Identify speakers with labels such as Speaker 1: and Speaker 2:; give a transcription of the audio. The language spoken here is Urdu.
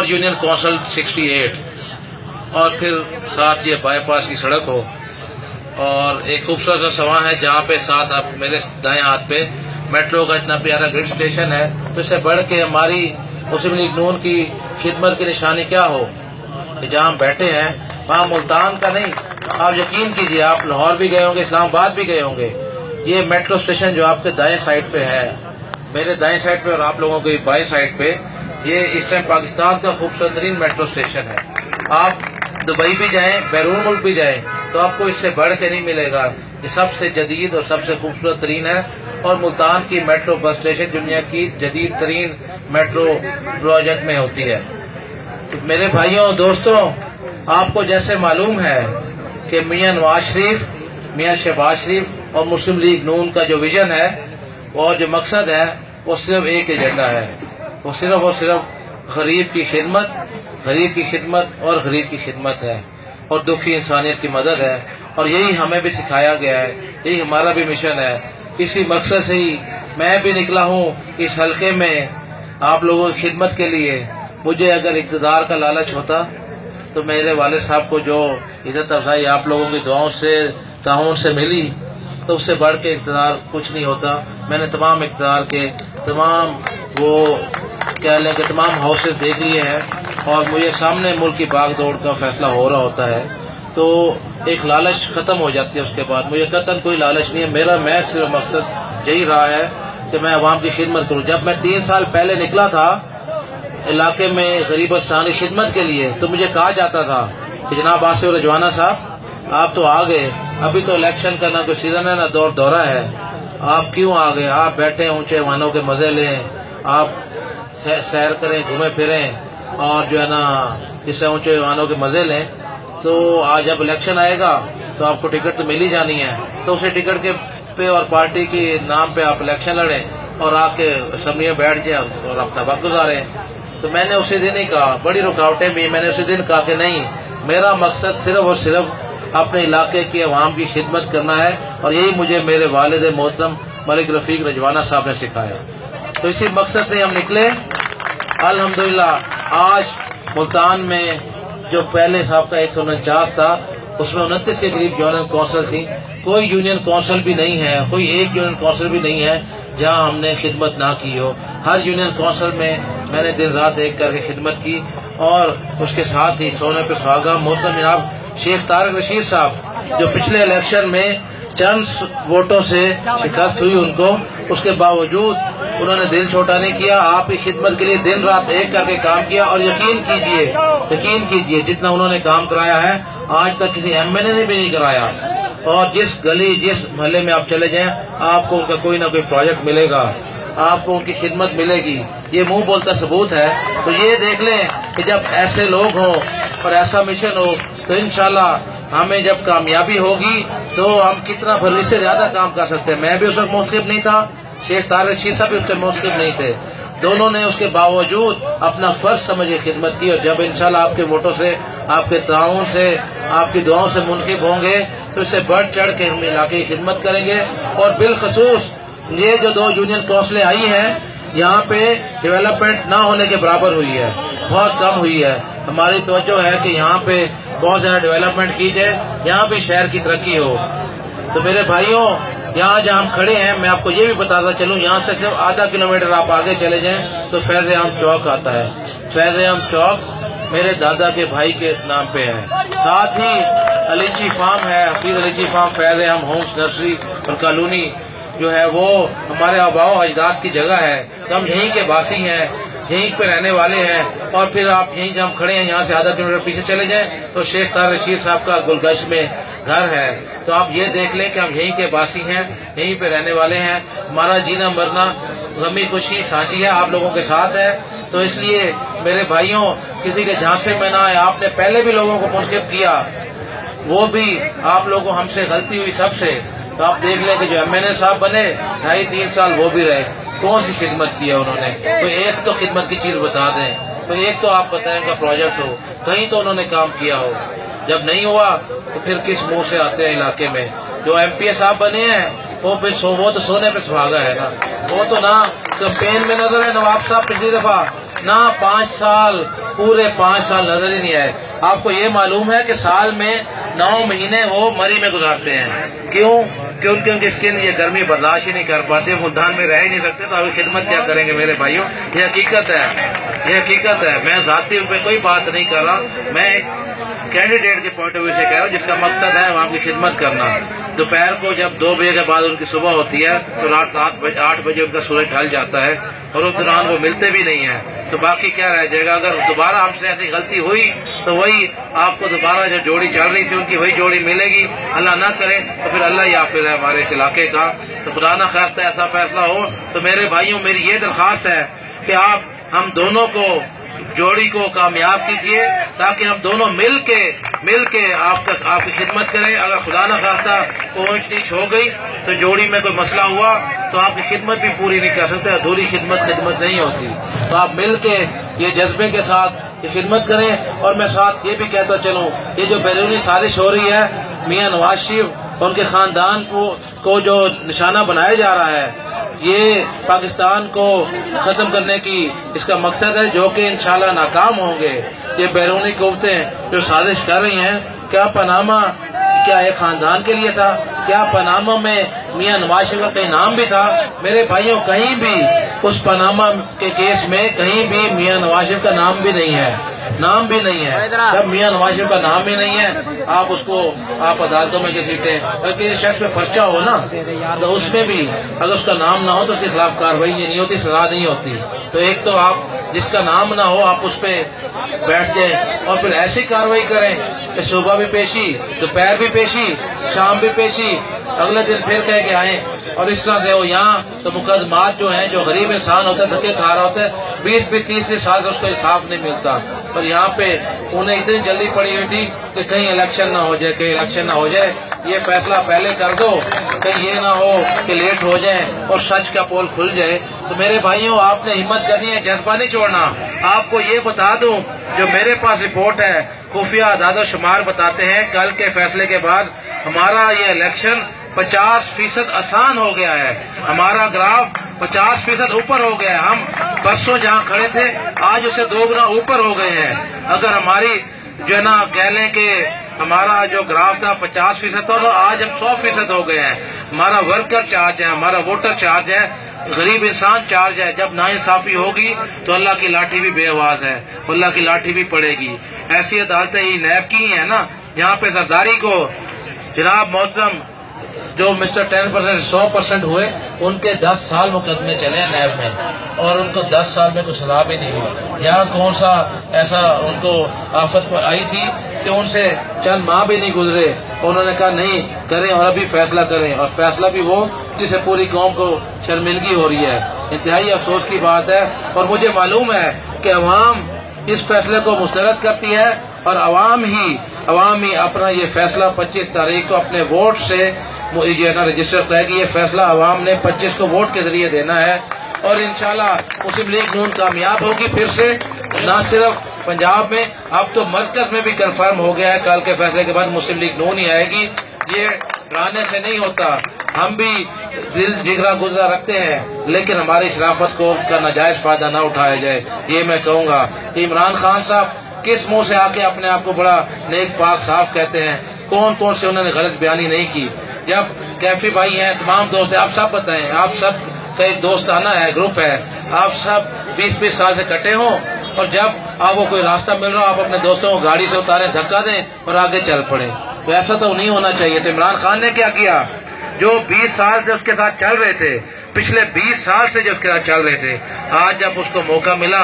Speaker 1: اور یونین کونسل 68 اور پھر ساتھ یہ بائی پاس کی سڑک ہو اور ایک خوبصورت سا سواں ہے جہاں پہ ساتھ آپ میرے دائیں ہاتھ پہ میٹرو کا اتنا پیارا گریڈ اسٹیشن ہے. تو اس سے بڑھ کے ہماری مسلم لیگ نون کی خدمت کی نشانی کیا ہو کہ جہاں ہم بیٹھے ہیں وہاں ملتان کا نہیں. آپ یقین کیجئے آپ لاہور بھی گئے ہوں گے, اسلام آباد بھی گئے ہوں گے, یہ میٹرو اسٹیشن جو آپ کے دائیں سائڈ پہ ہے, میرے دائیں سائڈ پہ اور آپ لوگوں کے بائیں سائڈ پہ, یہ اس ٹائم پاکستان کا خوبصورت ترین میٹرو اسٹیشن ہے. آپ دبئی بھی جائیں, بیرون ملک بھی جائیں تو آپ کو اس سے بڑھ کے نہیں ملے گا. یہ سب سے جدید اور سب سے خوبصورت ترین ہے اور ملتان کی میٹرو بس اسٹیشن دنیا کی جدید ترین میٹرو پروجیکٹ میں ہوتی ہے. میرے بھائیوں دوستوں, آپ کو جیسے معلوم ہے کہ میاں نواز شریف, میاں شہباز شریف اور مسلم لیگ نون کا جو ویژن ہے اور جو مقصد ہے وہ صرف ایک ایجنڈا ہے, وہ صرف اور صرف غریب کی خدمت, غریب کی خدمت اور غریب کی خدمت ہے اور دکھی انسانیت کی مدد ہے. اور یہی ہمیں بھی سکھایا گیا ہے, یہی ہمارا بھی مشن ہے. اسی مقصد سے ہی میں بھی نکلا ہوں اس حلقے میں آپ لوگوں کی خدمت کے لیے. مجھے اگر اقتدار کا لالچ ہوتا تو میرے والد صاحب کو جو عزت افزائی آپ لوگوں کی دعاؤں سے تعاون سے ملی تو اس سے بڑھ کے اقتدار کچھ نہیں ہوتا. میں نے تمام اقتدار کے تمام وہ کہہ لیں کہ تمام ہاؤسز دیکھ لیے ہیں اور مجھے سامنے ملک کی باغ دوڑ کا فیصلہ ہو رہا ہوتا ہے تو ایک لالچ ختم ہو جاتی ہے. اس کے بعد مجھے قطعاً کوئی لالچ نہیں ہے. میں صرف مقصد یہی رہا ہے کہ میں عوام کی خدمت کروں. جب میں 3 سال پہلے نکلا تھا علاقے میں غریب افسانی خدمت کے لیے تو مجھے کہا جاتا تھا کہ جناب آصف رضوانہ صاحب آپ تو آ گئے, ابھی تو الیکشن کا نہ کوئی سیزن ہے نہ دورہ ہے, آپ کیوں آ گئے, آپ بیٹھیں اونچے وانوں کے مزے لیں, آپ سیر کریں, گھومیں پھریں اور جو ہے نا جس سے اونچے وانوں کے مزے لیں, تو آج جب الیکشن آئے گا تو آپ کو ٹکٹ تو مل ہی جانی ہے, تو اسی ٹکٹ کے پہ اور پارٹی کے نام پہ آپ الیکشن لڑیں اور آ کے اسمبلی میں بیٹھ جائیں اور اپنا وقت گزاریں. تو میں نے اسی دن ہی کہا, بڑی رکاوٹیں بھی, میں نے اسی دن کہا کہ نہیں, میرا مقصد صرف اور صرف اپنے علاقے کے عوام کی خدمت کرنا ہے اور یہی مجھے میرے والد محترم ملک رفیق رضوانہ صاحب نے سکھایا. تو اسی مقصد سے ہم نکلے. الحمدللہ آج ملتان میں جو پہلے صاحب کا 149 تھا اس میں 29 کے قریب یونین کونسل تھی. کوئی یونین کونسل بھی نہیں ہے, کوئی ایک یونین کونسل بھی نہیں ہے جہاں ہم نے خدمت نہ کی ہو. ہر یونین کونسل میں میں نے دن رات ایک کر کے خدمت کی اور اس کے ساتھ ہی سونے پہ سہاگا محترم جناب شیخ طارق رشید صاحب جو پچھلے الیکشن میں چند ووٹوں سے شکست ہوئی ان کو, اس کے باوجود انہوں نے دل چھوٹا نہیں کیا, آپ کی خدمت کے لیے دن رات ایک کر کے کام کیا. اور یقین کیجئے جتنا انہوں نے کام کرایا ہے آج تک کسی ایم این اے نے بھی نہیں کرایا. اور جس گلی جس محلے میں آپ چلے جائیں آپ کو ان کا کوئی نہ کوئی پروجیکٹ ملے گا, آپ کو ان کی خدمت ملے گی. یہ منہ بولتا ثبوت ہے. تو یہ دیکھ لیں کہ جب ایسے لوگ ہوں اور ایسا مشن ہو تو انشاءاللہ ہمیں جب کامیابی ہوگی تو ہم کتنا فروری سے زیادہ کام کر سکتے ہیں. میں بھی اس وقت منتخب نہیں تھا, شیخ طارق رشید صاحب بھی اس سے منتخب نہیں تھے. دونوں نے اس کے باوجود اپنا فرض سمجھے خدمت کی اور جب انشاءاللہ آپ کے ووٹوں سے, آپ کے تعاون سے, آپ کی دعاؤں سے منتخب ہوں گے تو اس سے بڑھ چڑھ کے ہم علاقے کی خدمت کریں گے. اور بالخصوص یہ جو 2 یونین کونسلیں آئی ہیں یہاں پہ ڈیولپمنٹ نہ ہونے کے برابر ہوئی ہے, بہت کم ہوئی ہے. ہماری توجہ ہے کہ یہاں پہ بہت زیادہ ڈیولپمنٹ کی جائے, یہاں پہ شہر کی ترقی ہو. تو میرے بھائیوں یہاں جہاں ہم کھڑے ہیں میں آپ کو یہ بھی بتاتا چلوں, یہاں سے صرف آدھا کلومیٹر آپ آگے چلے جائیں تو فیض عام چوک آتا ہے. فیض عام چوک میرے دادا کے بھائی کے نام پہ ہے. ساتھ ہی علیچی فارم ہے, حفیظ علیچی فارم, فیض عام ہومس نرسری اور کالونی جو ہے وہ ہمارے آباء و اجداد کی جگہ ہے. تو ہم یہیں کے باسی ہیں, یہیں پہ رہنے والے ہیں. اور پھر آپ یہیں سے ہم کھڑے ہیں, یہاں سے آدھا کلومیٹر پیچھے چلے جائیں تو شیخ طارق رشید صاحب کا گلگشت میں گھر ہے. تو آپ یہ دیکھ لیں کہ ہم یہیں کے باسی ہیں, یہیں پہ رہنے والے ہیں. ہمارا جینا مرنا غمی خوشی سانجھی ہے, آپ لوگوں کے ساتھ ہے. تو اس لیے میرے بھائیوں کسی کے جھانسے میں نہ آئے. آپ نے پہلے بھی لوگوں کو منتخب کیا, وہ بھی آپ لوگوں کو ہم سے غلطی ہوئی سب سے. تو آپ دیکھ لیں کہ جو ایم این اے صاحب بنے 2.5-3 سال وہ بھی رہے, کون سی خدمت کی ہے انہوں نے. تو ایک تو خدمت کی چیز بتا دیں, تو ایک تو آپ بتائیں کا پروجیکٹ ہو, کہیں تو انہوں نے کام کیا ہو. جب نہیں ہوا تو پھر کس منہ سے آتے ہیں علاقے میں. جو ایم پی اے صاحب بنے ہیں وہ تو سونے پہ سہاگا ہے نا. وہ تو نہ کمپین میں نظر ہے نواب صاحب پچھلی دفعہ, نہ 5 سال پورے 5 سال نظر ہی نہیں آئے۔ آپ کو یہ معلوم ہے کہ سال میں 9 مہینے وہ مری میں گزارتے ہیں۔ کیوں؟ کہ ان کی سکن یہ گرمی برداشت ہی نہیں کر پاتے، ملتان میں رہ ہی نہیں سکتے، تو ابھی خدمت کیا کریں گے میرے بھائیوں؟ یہ حقیقت ہے، یہ حقیقت ہے۔ میں ذاتی ان پہ کوئی بات نہیں کر رہا، میں ایک کینڈیڈیٹ کے پوائنٹ آف ویو سے کہہ رہا ہوں جس کا مقصد ہے وہاں کی خدمت کرنا۔ دوپہر کو جب 2 بجے کے بعد ان کی صبح ہوتی ہے تو رات 8 بجے ان کا سورج ڈھل جاتا ہے، اور اس دوران وہ ملتے بھی نہیں ہیں، تو باقی کیا رہ جائے گا؟ اگر دوبارہ ہم سے ایسی غلطی ہوئی تو وہی آپ کو دوبارہ جو جوڑی چل رہی تھی ان کی وہی جوڑی ملے گی، اللہ نہ کرے تو پھر اللہ ہی حافظ ہے ہمارے اس علاقے کا۔ تو خدا نہ خواستہ ایسا فیصلہ ہو تو میرے بھائیوں میری یہ درخواست ہے کہ آپ ہم دونوں کو جوڑی کو کامیاب کیجئے تاکہ ہم دونوں مل کے آپ کی خدمت کریں۔ اگر خدا نہ خواستہ کوئی اونچ نیچ ہو گئی تو جوڑی میں کوئی مسئلہ ہوا تو آپ کی خدمت بھی پوری نہیں کر سکتے، ادھوری خدمت نہیں ہوتی۔ تو آپ مل کے یہ جذبے کے ساتھ یہ خدمت کریں۔ اور میں ساتھ یہ بھی کہتا چلوں، یہ جو بیرونی سازش ہو رہی ہے، میاں نواز شریف اور ان کے خاندان کو جو نشانہ بنایا جا رہا ہے، یہ پاکستان کو ختم کرنے کی اس کا مقصد ہے، جو کہ انشاءاللہ ناکام ہوں گے۔ یہ بیرونی قوتیں جو سازش کر رہی ہیں، کیا پاناما کیا ایک خاندان کے لیے تھا؟ کیا پاناما میں میاں نواز شریف کا کہیں نام بھی تھا؟ میرے بھائیوں کہیں بھی اس پاناما کے کیس میں کہیں بھی میاں نواز شریف کا نام بھی نہیں ہے، نام بھی نہیں ہے۔ جب میاں نواز شریف کا نام ہی نہیں ہے، آپ عدالتوں میں کسی شخص پہ پرچہ ہو نا، تو اس میں بھی اگر اس کا نام نہ ہو تو اس کے خلاف کارروائی نہیں ہوتی، سزا نہیں ہوتی۔ تو ایک تو آپ جس کا نام نہ ہو آپ اس پہ بیٹھ جائیں اور پھر ایسی کارروائی کریں کہ صبح بھی پیشی، دوپہر بھی پیشی، شام بھی پیشی، اگلے دن پھر کہہ کے آئیں، اور اس طرح سے ہو۔ یہاں تو مقدمات جو ہیں، جو غریب انسان ہوتا ہے، دھکے کھا رہا ہوتا ہے، 20-30 سال سے اس کو انصاف نہیں ملتا، اور یہاں پہ انہیں اتنی جلدی پڑی ہوئی تھی کہ کہیں الیکشن نہ ہو جائے، یہ فیصلہ پہلے کر دو، کہیں یہ نہ ہو کہ لیٹ ہو جائیں اور سچ کا پول کھل جائے۔ تو میرے بھائیوں آپ نے ہمت کرنی ہے، جذبہ نہیں چھوڑنا۔ آپ کو یہ بتا دوں، جو میرے پاس رپورٹ ہے، خفیہ اعداد و شمار بتاتے ہیں کل کے فیصلے کے بعد ہمارا یہ الیکشن 50% آسان ہو گیا ہے، ہمارا گراف 50% اوپر ہو گیا ہے۔ ہم پرسوں جہاں کھڑے تھے آج اسے 2 گنا اوپر ہو گئے ہیں۔ اگر ہماری جو ہے نا کہہ لیں کہ ہمارا جو گراف تھا 50% تھا، آج ہم 100% ہو گئے ہیں۔ ہمارا ورکر چارج ہے، ہمارا ووٹر چارج ہے، غریب انسان چارج ہے۔ جب ناانصافی ہوگی تو اللہ کی لاٹھی بھی بے آواز ہے، اللہ کی لاٹھی بھی پڑے گی۔ ایسی عدالتیں ہی نیب کی ہیں نا، یہاں پہ زرداری کو جناب محترم جو مسٹر 10% 100% ہوئے، ان کے 10 سال مقدمے چلے ہیں نیب میں، اور ان کو 10 سال میں کوئی سزا بھی نہیں ہوئی۔ یہاں کون سا ایسا ان کو آفت پر آئی تھی کہ ان سے چند ماہ بھی نہیں گزرے، انہوں نے کہا نہیں کریں اور ابھی فیصلہ کریں، اور فیصلہ بھی وہ جس سے پوری قوم کو شرمندگی ہو رہی ہے۔ انتہائی افسوس کی بات ہے، اور مجھے معلوم ہے کہ عوام اس فیصلے کو مسترد کرتی ہے، اور عوام ہی اپنا یہ فیصلہ 25 تاریخ کو اپنے ووٹ سے رجسٹر کرے گی۔ یہ فیصلہ عوام نے 25 کو ووٹ کے ذریعے دینا ہے، اور انشاءاللہ مسلم لیگ نون کامیاب ہوگی پھر سے، نہ صرف پنجاب میں، اب تو مرکز میں بھی کنفرم ہو گیا ہے، کل کے فیصلے کے بعد مسلم لیگ نون ہی آئے گی۔ یہ ڈرانے سے نہیں ہوتا، ہم بھی دل جگرا گزرا رکھتے ہیں، لیکن ہماری شرافت کو کا ناجائز فائدہ نہ اٹھایا جائے، یہ میں کہوں گا۔ عمران خان صاحب کس منہ سے آ کے اپنے آپ کو بڑا نیک پاک صاف کہتے ہیں؟ کون سے انہوں نے غلط بیانی نہیں کی؟ جب کیفی بھائی ہیں، تمام دوست ہیں، آپ سب بتائیں، آپ سب کا ایک دوستانہ ہے، گروپ ہے، آپ سب 20 سال سے کٹے ہوں، اور جب آپ کو کوئی راستہ مل رہا ہو آپ اپنے دوستوں کو گاڑی سے اتاریں، دھکا دیں اور آگے چل پڑیں، تو ایسا تو نہیں ہونا چاہیے۔ تو عمران خان نے کیا کیا؟ جو 20 سال سے اس کے ساتھ چل رہے تھے، پچھلے 20 سال سے جو اس کے ساتھ چل رہے تھے، آج جب اس کو موقع ملا